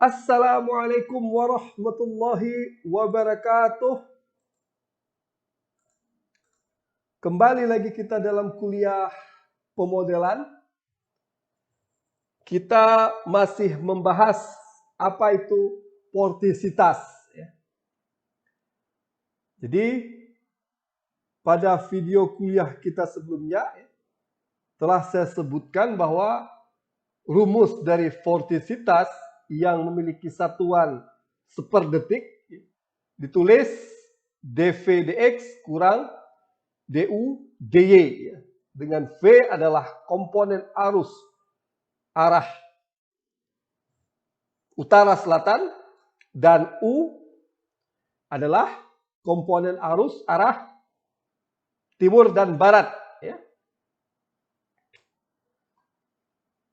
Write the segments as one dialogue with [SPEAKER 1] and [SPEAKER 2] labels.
[SPEAKER 1] Assalamualaikum warahmatullahi wabarakatuh. Kembali lagi kita dalam kuliah pemodelan. Kita masih membahas apa itu vortisitas. Jadi pada video kuliah kita sebelumnya telah saya sebutkan bahwa rumus dari vortisitas yang memiliki satuan seperdetik ditulis dV dx kurang du dy, dengan V adalah komponen arus arah utara selatan dan U adalah komponen arus arah timur dan barat.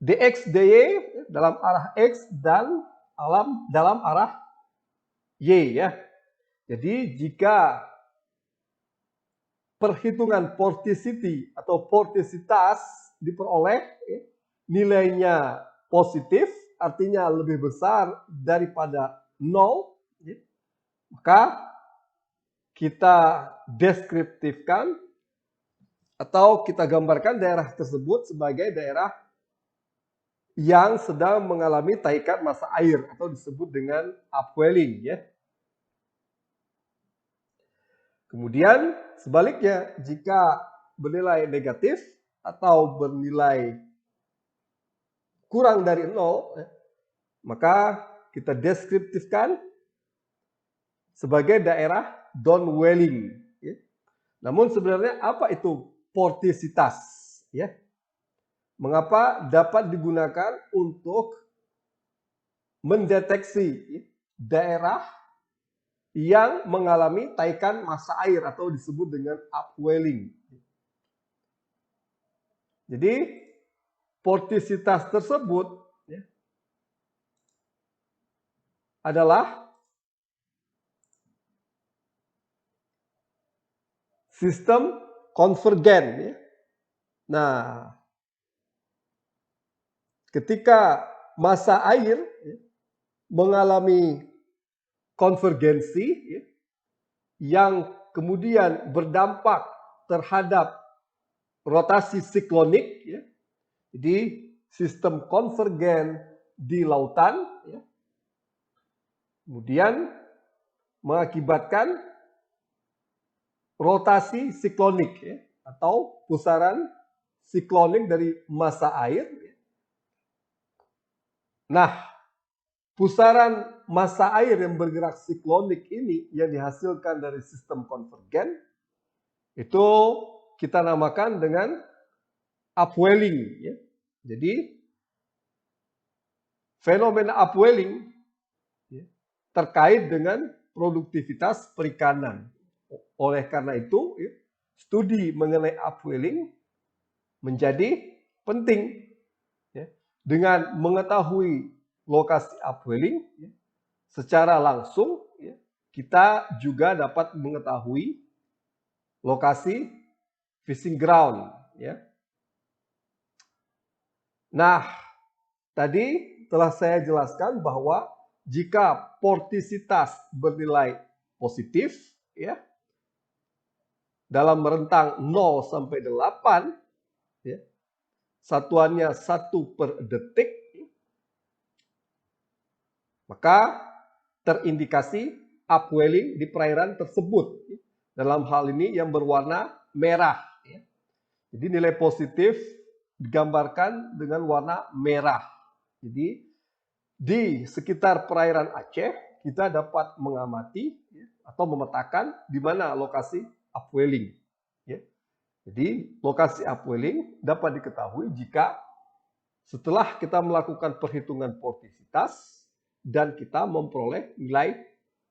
[SPEAKER 1] Dx dy dalam arah x dan dalam arah y. Jadi jika perhitungan vorticity atau vortisitas diperoleh nilainya positif, artinya lebih besar daripada 0, maka kita deskriptifkan atau kita gambarkan daerah tersebut sebagai daerah yang sedang mengalami taikan massa air atau disebut dengan upwelling. Kemudian sebaliknya, jika bernilai negatif atau bernilai kurang dari 0, maka kita deskriptifkan sebagai daerah downwelling. Namun sebenarnya apa itu vortisitas? Mengapa dapat digunakan untuk mendeteksi daerah yang mengalami taikan massa air atau disebut dengan upwelling. Jadi vortisitas tersebut adalah sistem konvergen. Nah, ketika massa air mengalami konvergensi yang kemudian berdampak terhadap rotasi siklonik, jadi sistem konvergen di lautan, kemudian mengakibatkan rotasi siklonik atau pusaran siklonik dari massa air. Nah, pusaran massa air yang bergerak siklonik ini yang dihasilkan dari sistem konvergen itu kita namakan dengan upwelling. Jadi fenomena upwelling terkait dengan produktivitas perikanan. Oleh karena itu, studi mengenai upwelling menjadi penting. Dengan mengetahui lokasi upwelling secara langsung, kita juga dapat mengetahui lokasi fishing ground. Nah, tadi telah saya jelaskan bahwa jika vortisitas bernilai positif, dalam rentang 0 sampai 8, satuannya 1 per detik, maka terindikasi upwelling di perairan tersebut. Dalam hal ini yang berwarna merah. Jadi nilai positif digambarkan dengan warna merah. Jadi di sekitar perairan Aceh kita dapat mengamati atau memetakan di mana lokasi upwelling. Jadi lokasi upwelling dapat diketahui jika setelah kita melakukan perhitungan vortisitas dan kita memperoleh nilai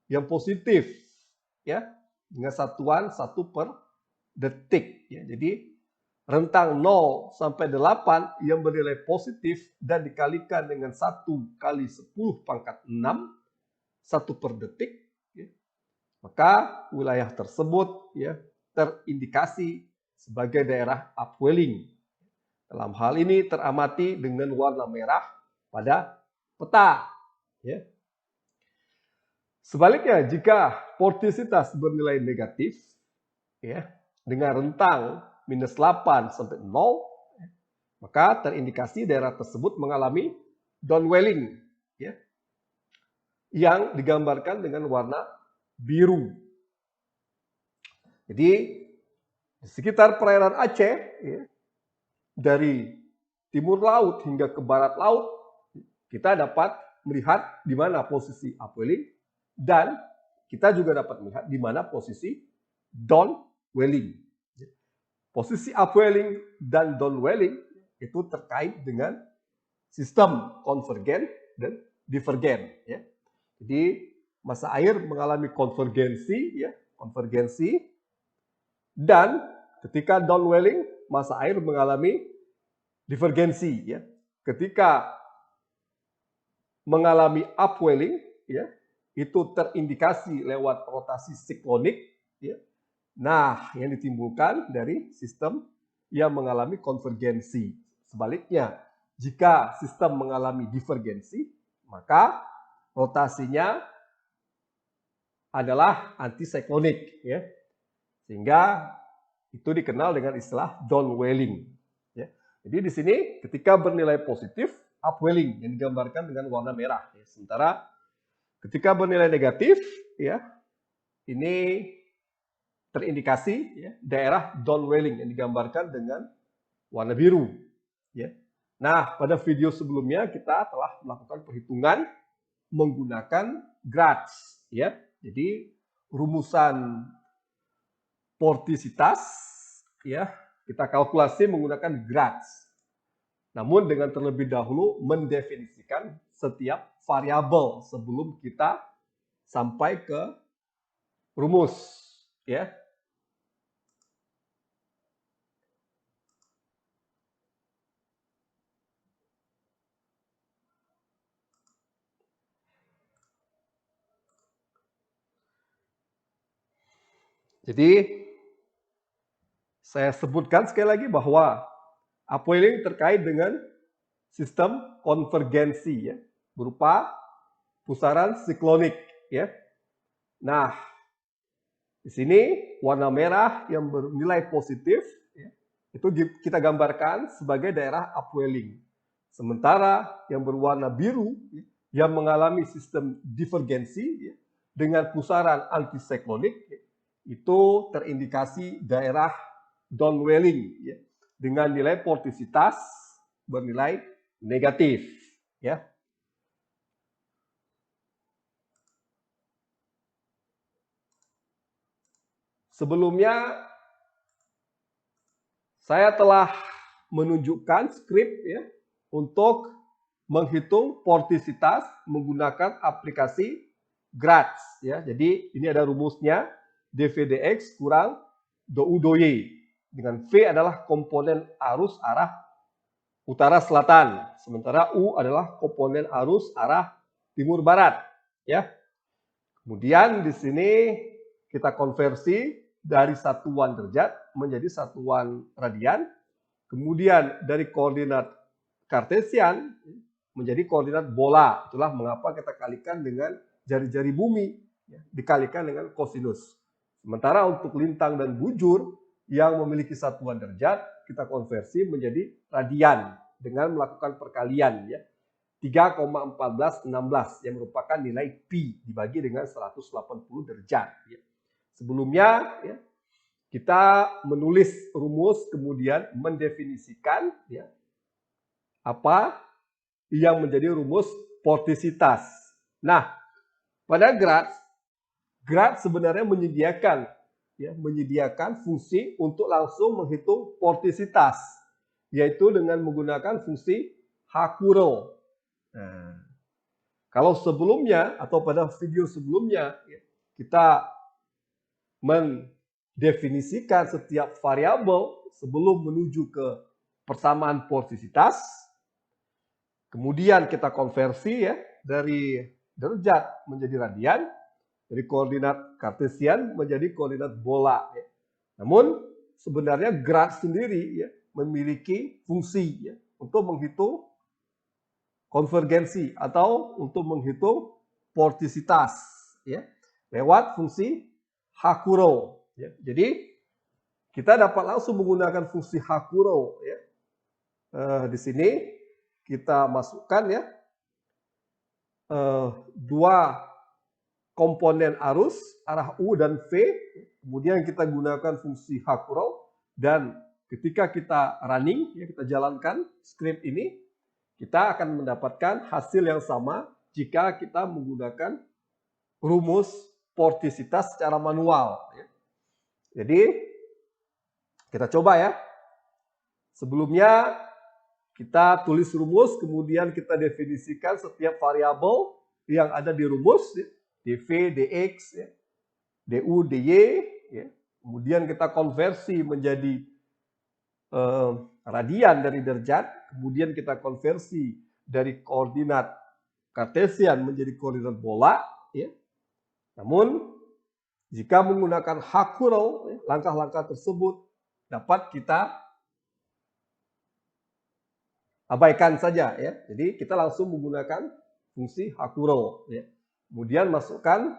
[SPEAKER 1] yang positif, dengan satuan 1 per detik. Jadi rentang 0 sampai 8 yang bernilai positif dan dikalikan dengan 1 kali 10 pangkat 6, 1 per detik, maka wilayah tersebut terindikasi sebagai daerah upwelling. Dalam hal ini teramati dengan warna merah pada peta. Ya. Sebaliknya, jika vortisitas bernilai negatif, ya, dengan rentang minus 8 sampai 0, maka terindikasi daerah tersebut mengalami downwelling, ya, yang digambarkan dengan warna biru. Jadi di sekitar perairan Aceh, ya, dari timur laut hingga ke barat laut, kita dapat melihat di mana posisi upwelling, dan kita juga dapat melihat di mana posisi downwelling. Posisi upwelling dan downwelling itu terkait dengan sistem konvergen dan divergen. Ya. Jadi massa air mengalami konvergensi, ya, konvergensi, dan ketika downwelling massa air mengalami divergensi. Ya. Ketika mengalami upwelling, ya, itu terindikasi lewat rotasi siklonik. Ya. Nah, yang ditimbulkan dari sistem yang mengalami konvergensi. Sebaliknya, jika sistem mengalami divergensi, maka rotasinya adalah antisiklonik, ya. Sehingga itu dikenal dengan istilah downwelling. Ya. Jadi di sini ketika bernilai positif, upwelling yang digambarkan dengan warna merah. Ya. Sementara ketika bernilai negatif, ya, ini terindikasi, ya, daerah downwelling yang digambarkan dengan warna biru. Ya. Nah, pada video sebelumnya kita telah melakukan perhitungan menggunakan grads. Ya. Jadi rumusan vortisitas, ya, kita kalkulasi menggunakan grads. Namun dengan terlebih dahulu mendefinisikan setiap variabel sebelum kita sampai ke rumus, ya. Jadi saya sebutkan sekali lagi bahwa upwelling terkait dengan sistem konvergensi, ya, berupa pusaran siklonik, ya. Nah, di sini warna merah yang bernilai positif, ya, itu kita gambarkan sebagai daerah upwelling. Sementara yang berwarna biru, ya, yang mengalami sistem divergensi, ya, dengan pusaran antisiklonik, ya, itu terindikasi daerah downwelling, ya, dengan nilai vortisitas bernilai negatif, ya. Sebelumnya saya telah menunjukkan skrip, ya, untuk menghitung vortisitas menggunakan aplikasi grads, ya. Jadi ini ada rumusnya, dV/dx kurang dU/dY, dengan V adalah komponen arus arah utara selatan, sementara U adalah komponen arus arah timur barat, ya. Kemudian di sini kita konversi dari satuan derajat menjadi satuan radian, kemudian dari koordinat kartesian menjadi koordinat bola. Itulah mengapa kita kalikan dengan jari-jari bumi, ya, dikalikan dengan kosinus. Sementara untuk lintang dan bujur yang memiliki satuan derajat, kita konversi menjadi radian dengan melakukan perkalian, ya. 3,1416 yang merupakan nilai pi dibagi dengan 180 derajat. Ya. Sebelumnya, ya, kita menulis rumus kemudian mendefinisikan, ya, apa yang menjadi rumus vortisitas. Nah, pada grad sebenarnya menyediakan, ya, menyediakan fungsi untuk langsung menghitung vortisitas, yaitu dengan menggunakan fungsi Hakurel. Nah, kalau sebelumnya atau pada video sebelumnya, ya, kita mendefinisikan setiap variabel sebelum menuju ke persamaan vortisitas, kemudian kita konversi, ya, dari derajat menjadi radian, dari koordinat kartesian menjadi koordinat bola. Ya. Namun sebenarnya grad sendiri, ya, memiliki fungsi, ya, untuk menghitung konvergensi atau untuk menghitung portisitas ya lewat fungsi Hakuro ya. Jadi kita dapat langsung menggunakan fungsi Hakuro ya. Di sini kita masukkan ya dua komponen arus arah U dan V, kemudian kita gunakan fungsi Hakuro, dan ketika kita running ya, kita jalankan script ini, kita akan mendapatkan hasil yang sama jika kita menggunakan rumus portisitas secara manual ya. Jadi kita coba ya. Sebelumnya kita tulis rumus, kemudian kita definisikan setiap variabel yang ada di rumus ya. dV, dx, ya. du, dy, ya. Kemudian kita konversi menjadi radian dari derajat, kemudian kita konversi dari koordinat kartesian menjadi koordinat bola. Ya. Namun, jika menggunakan Hakuro, ya, langkah-langkah tersebut dapat kita abaikan saja. Ya. Jadi kita langsung menggunakan fungsi Hakuro. Ya. Kemudian masukkan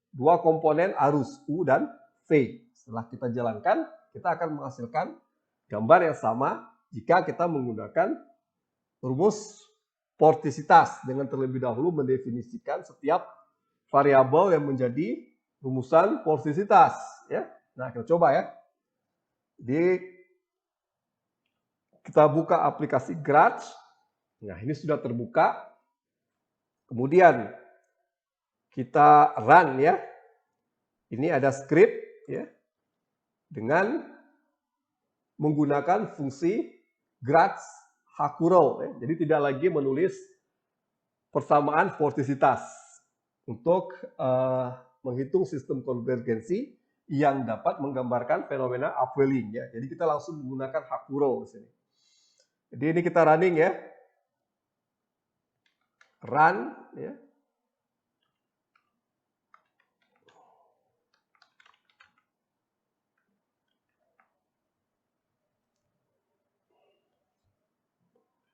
[SPEAKER 1] dua komponen arus U dan V. Setelah kita jalankan, kita akan menghasilkan gambar yang sama jika kita menggunakan rumus portisitas dengan terlebih dahulu mendefinisikan setiap variabel yang menjadi rumusan portisitas. Ya. Nah, kita coba ya. Jadi kita buka aplikasi Graph. Nah, ini sudah terbuka. Kemudian kita run ya. Ini ada script ya. Dengan menggunakan fungsi Graph Hakuro ya. Jadi tidak lagi menulis persamaan portisitas untuk menghitung sistem konvergensi yang dapat menggambarkan fenomena upwelling ya. Jadi kita langsung menggunakan Hakuro di sini. Jadi ini kita running ya. Run ya.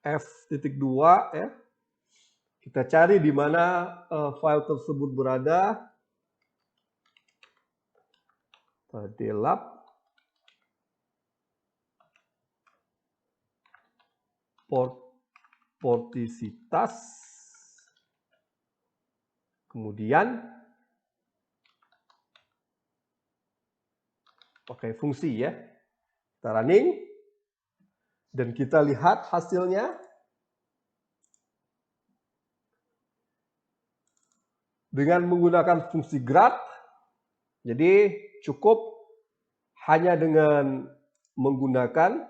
[SPEAKER 1] F.2 ya. Kita cari di mana file tersebut berada. Delap portisitas. Kemudian pakai fungsi ya. Kita running dan kita lihat hasilnya. Dengan menggunakan fungsi graph, jadi cukup hanya dengan menggunakan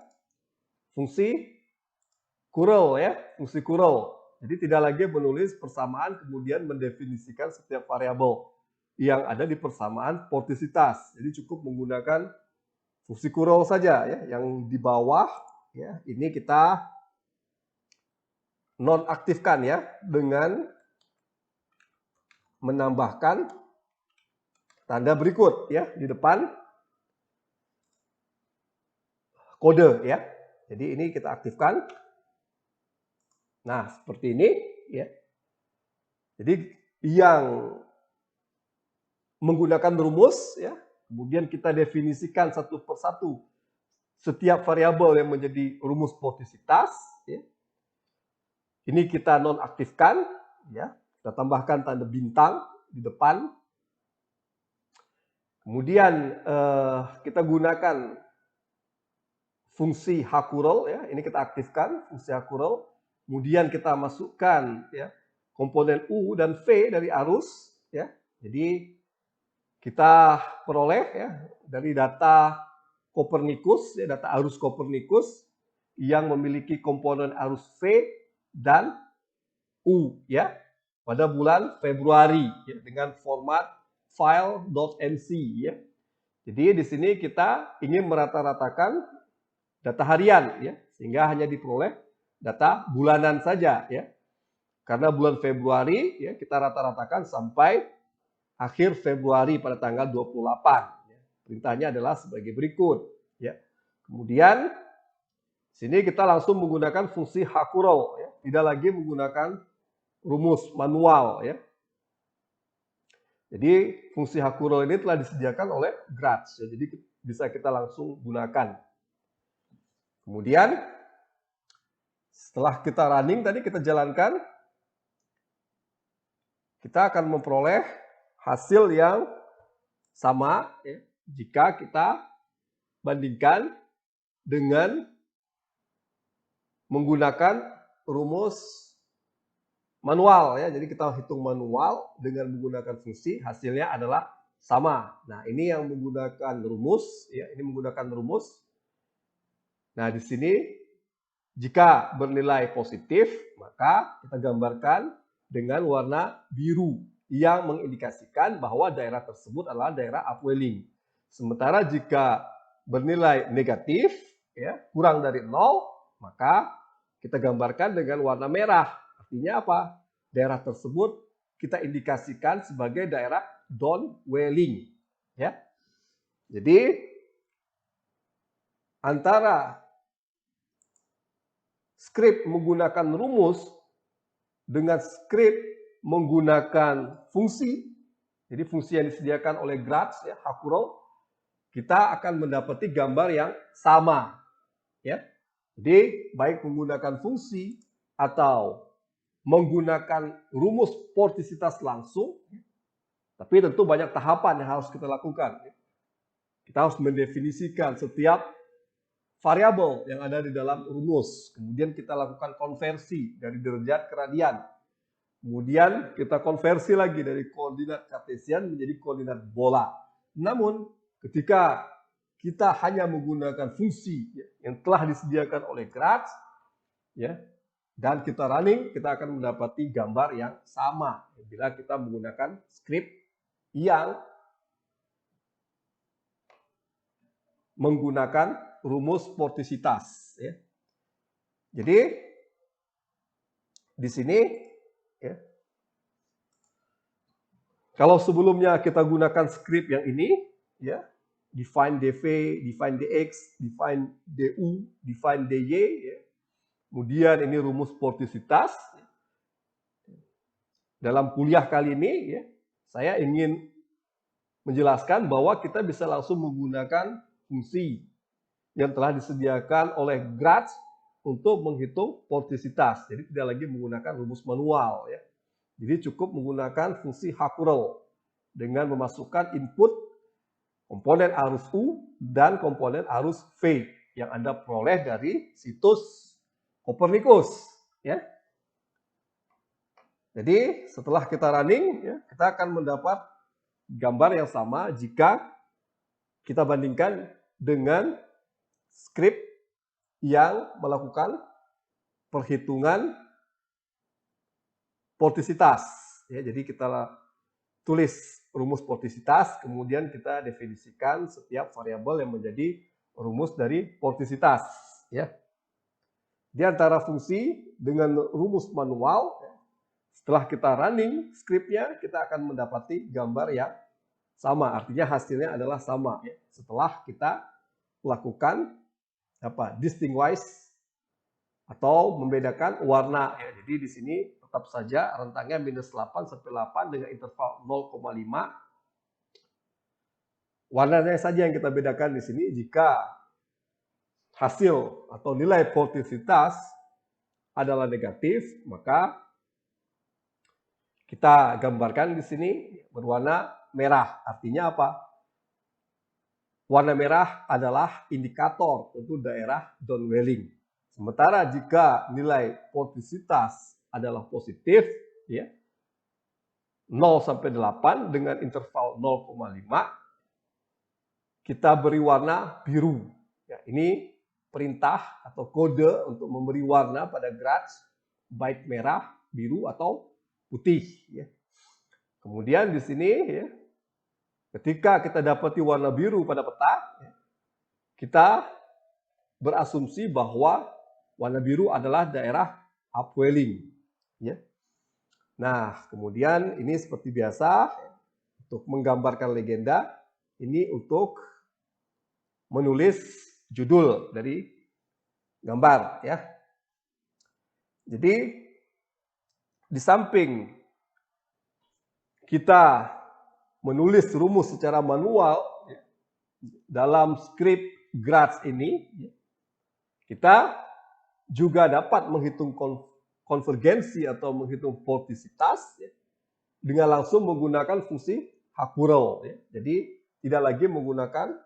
[SPEAKER 1] fungsi curl ya, fungsi curl. Jadi tidak lagi menulis persamaan kemudian mendefinisikan setiap variabel yang ada di persamaan portisitas. Jadi cukup menggunakan fungsi curl saja ya, yang di bawah ya. Ini kita nonaktifkan ya dengan menambahkan tanda berikut ya di depan kode ya. Jadi ini kita aktifkan. Nah, seperti ini ya. Jadi yang menggunakan rumus ya, kemudian kita definisikan satu persatu setiap variabel yang menjadi rumus portisitas ya. Ini kita nonaktifkan ya. Kita tambahkan tanda bintang di depan. Kemudian kita gunakan fungsi Hakuro ya. Ini kita aktifkan fungsi Hakuro. Kemudian kita masukkan ya komponen U dan V dari arus ya. Jadi kita peroleh ya dari data Copernicus ya, data arus Copernicus yang memiliki komponen arus V dan U ya. Pada bulan Februari ya, dengan format file.nc ya. Jadi di sini kita ingin merata-ratakan data harian ya, sehingga hanya diperoleh data bulanan saja ya. Karena bulan Februari ya kita rata-ratakan sampai akhir Februari pada tanggal 28 ya. Perintahnya adalah sebagai berikut ya. Kemudian Sini kita langsung menggunakan fungsi Hakurou, ya. Tidak lagi menggunakan rumus manual, ya. Jadi fungsi Hakurou ini telah disediakan oleh Gratz, ya. Jadi bisa kita langsung gunakan. Kemudian setelah kita running tadi kita jalankan, kita akan memperoleh hasil yang sama, ya, jika kita bandingkan dengan menggunakan rumus manual, ya. Jadi kita hitung manual dengan menggunakan fungsi, hasilnya adalah sama. Nah, ini yang menggunakan rumus, ya, ini menggunakan rumus. Nah, di sini jika bernilai positif, maka kita gambarkan dengan warna biru yang mengindikasikan bahwa daerah tersebut adalah daerah upwelling. Sementara jika bernilai negatif, ya, kurang dari 0, maka kita gambarkan dengan warna merah. Artinya apa? Daerah tersebut kita indikasikan sebagai daerah downwelling, ya. Jadi antara skrip menggunakan rumus dengan skrip menggunakan fungsi, jadi fungsi yang disediakan oleh Gratz, ya, Hakurou, kita akan mendapati gambar yang sama, ya. Jadi baik menggunakan fungsi atau menggunakan rumus portisitas langsung, tapi tentu banyak tahapan yang harus kita lakukan. Kita harus mendefinisikan setiap variabel yang ada di dalam rumus. Kemudian kita lakukan konversi dari derajat ke radian. Kemudian kita konversi lagi dari koordinat kartesian menjadi koordinat bola. Namun ketika kita hanya menggunakan fungsi yang telah disediakan oleh Gratz, ya, dan kita running, kita akan mendapati gambar yang sama bila kita menggunakan skrip yang menggunakan rumus portisitas, ya. Jadi di sini, ya, kalau sebelumnya kita gunakan skrip yang ini, ya, define dv, define dx, define du, define dy, ya. Kemudian ini rumus portisitas. Dalam kuliah kali ini, ya, saya ingin menjelaskan bahwa kita bisa langsung menggunakan fungsi yang telah disediakan oleh Gratz untuk menghitung portisitas. Jadi tidak lagi menggunakan rumus manual, ya. Jadi cukup menggunakan fungsi Hakurou dengan memasukkan input komponen arus U dan komponen arus V yang Anda peroleh dari situs Copernicus, ya. Jadi setelah kita running, ya, kita akan mendapat gambar yang sama jika kita bandingkan dengan skrip yang melakukan perhitungan portisitas, ya. Jadi kita tulis rumus portisitas, kemudian kita definisikan setiap variabel yang menjadi rumus dari portisitas, ya. Di antara fungsi dengan rumus manual, setelah kita running skripnya, kita akan mendapati gambar yang sama. Artinya hasilnya adalah sama, ya, setelah kita lakukan distinguish atau membedakan warna, ya. Jadi di sini tetap saja rentangnya -8 sampai 8 dengan interval 0,5. Warnanya saja yang kita bedakan di sini. Jika hasil atau nilai portisitas adalah negatif, maka kita gambarkan di sini berwarna merah. Artinya apa? Warna merah adalah indikator untuk daerah downwelling. Sementara jika nilai portisitas adalah positif, ya, 0 sampai 8 dengan interval 0,5, kita beri warna biru. Ya, ini perintah atau kode untuk memberi warna pada Gratz, baik merah, biru atau putih, ya. Kemudian di sini, ya, ketika kita dapati warna biru pada peta, ya, kita berasumsi bahwa warna biru adalah daerah upwelling, ya. Nah, kemudian ini seperti biasa untuk menggambarkan legenda, ini untuk menulis judul dari gambar ya. Jadi di samping kita menulis rumus secara manual ya, dalam script Graz ini, kita juga dapat menghitung konvergensi atau menghitung vortisitas ya, dengan langsung menggunakan fungsi Hakurel. Ya. Jadi tidak lagi menggunakan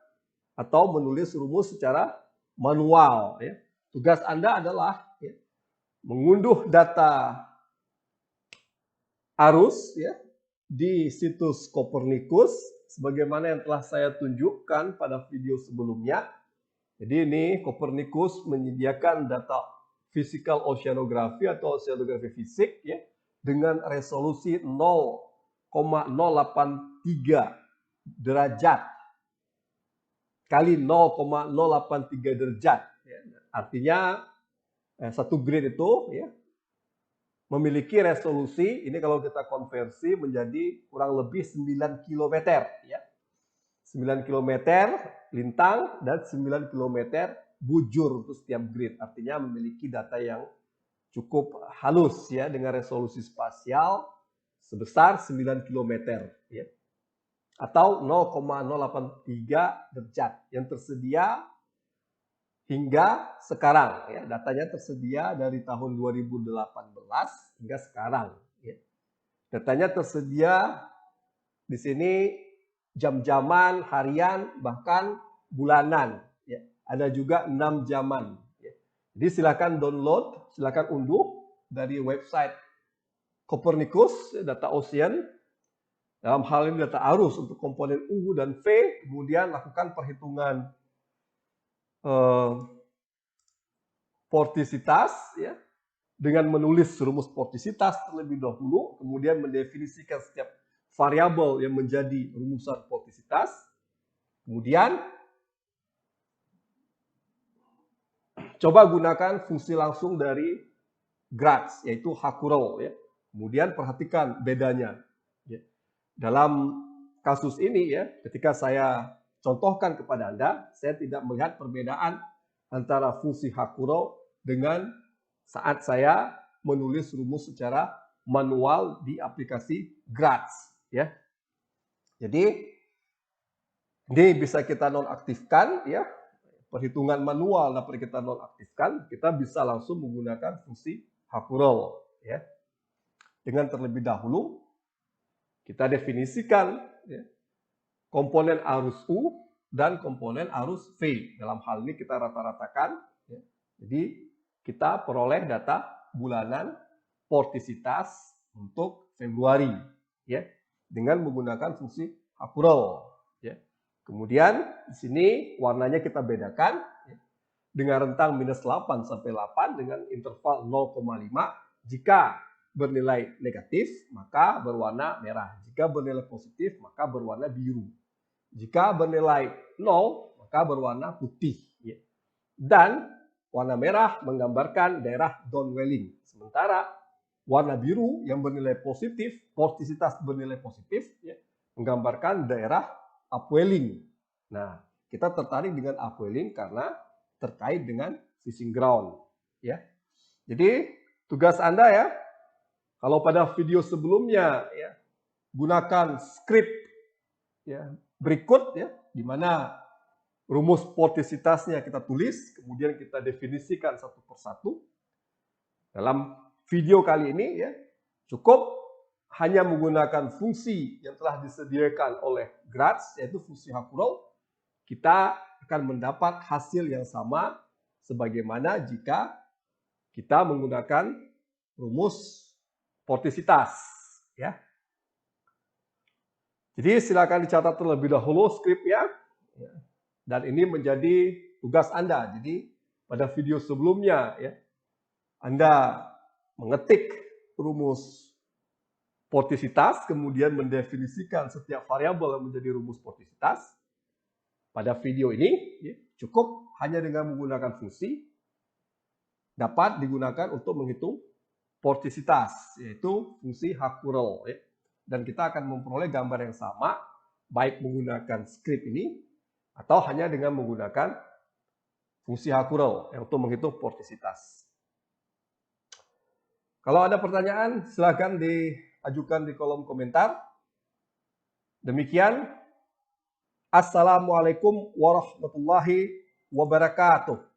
[SPEAKER 1] atau menulis rumus secara manual. Ya. Tugas Anda adalah ya, mengunduh data arus ya, di situs Copernicus sebagaimana yang telah saya tunjukkan pada video sebelumnya. Jadi ini Copernicus menyediakan data physical oceanography atau oceanografi fisik ya dengan resolusi 0,083 derajat kali 0,083 derajat. Ya. Artinya satu grid itu ya memiliki resolusi, ini kalau kita konversi menjadi kurang lebih 9 km ya. 9 km lintang dan 9 km bujur untuk setiap grid. Artinya memiliki data yang cukup halus ya dengan resolusi spasial sebesar 9 km ya. Atau 0,083 derajat yang tersedia hingga sekarang ya, datanya tersedia dari tahun 2018 hingga sekarang ya. Datanya tersedia di sini jam-jaman, harian, bahkan bulanan ya. Ada juga 6 jaman ya. Jadi silakan download, silakan unduh dari website Copernicus data ocean. Dalam hal ini data arus untuk komponen U dan V, kemudian lakukan perhitungan vortisitas ya dengan menulis rumus vortisitas terlebih dahulu, kemudian mendefinisikan setiap variabel yang menjadi rumusan vortisitas, kemudian coba gunakan fungsi langsung dari Graz yaitu Hakurel ya. Kemudian perhatikan bedanya ya. Dalam kasus ini ya, ketika saya contohkan kepada Anda, saya tidak melihat perbedaan antara fungsi Hakurel dengan saat saya menulis rumus secara manual di aplikasi Graz ya. Jadi ini bisa kita nonaktifkan ya. Perhitungan manual dapat kita nonaktifkan, kita bisa langsung menggunakan fungsi Hakurel ya. Dengan terlebih dahulu kita definisikan ya, komponen arus U dan komponen arus V. Dalam hal ini kita rata-ratakan. Ya. Jadi kita peroleh data bulanan vortisitas untuk Februari. Ya, dengan menggunakan fungsi Hakurel. Ya. Kemudian di sini warnanya kita bedakan. Ya, dengan rentang minus 8 sampai 8 dengan interval 0,5. Jika bernilai negatif, maka berwarna merah. Jika bernilai positif, maka berwarna biru. Jika bernilai 0, maka berwarna putih. Dan warna merah menggambarkan daerah downwelling. Sementara warna biru yang bernilai positif, vortisitas bernilai positif, menggambarkan daerah upwelling. Nah, kita tertarik dengan upwelling karena terkait dengan fishing ground. Ya. Jadi tugas Anda ya, kalau pada video sebelumnya ya, gunakan script ya, berikut ya, di mana rumus vortisitasnya kita tulis, kemudian kita definisikan satu persatu. Dalam video kali ini ya, cukup hanya menggunakan fungsi yang telah disediakan oleh Graz, yaitu fungsi Hakurel, kita akan mendapat hasil yang sama sebagaimana jika kita menggunakan rumus vortisitas ya. Jadi silakan dicatat terlebih dahulu skripnya ya. Dan ini menjadi tugas Anda. Jadi pada video sebelumnya ya, Anda mengetik rumus vortisitas kemudian mendefinisikan setiap variabel yang menjadi rumus vortisitas. Pada video ini ya, cukup hanya dengan menggunakan fungsi dapat digunakan untuk menghitung vortisitas, yaitu fungsi Hakurel. Ya. Dan kita akan memperoleh gambar yang sama, baik menggunakan script ini, atau hanya dengan menggunakan fungsi Hakurel yang untuk menghitung portisitas. Kalau ada pertanyaan, silakan diajukan di kolom komentar. Demikian, Assalamualaikum warahmatullahi wabarakatuh.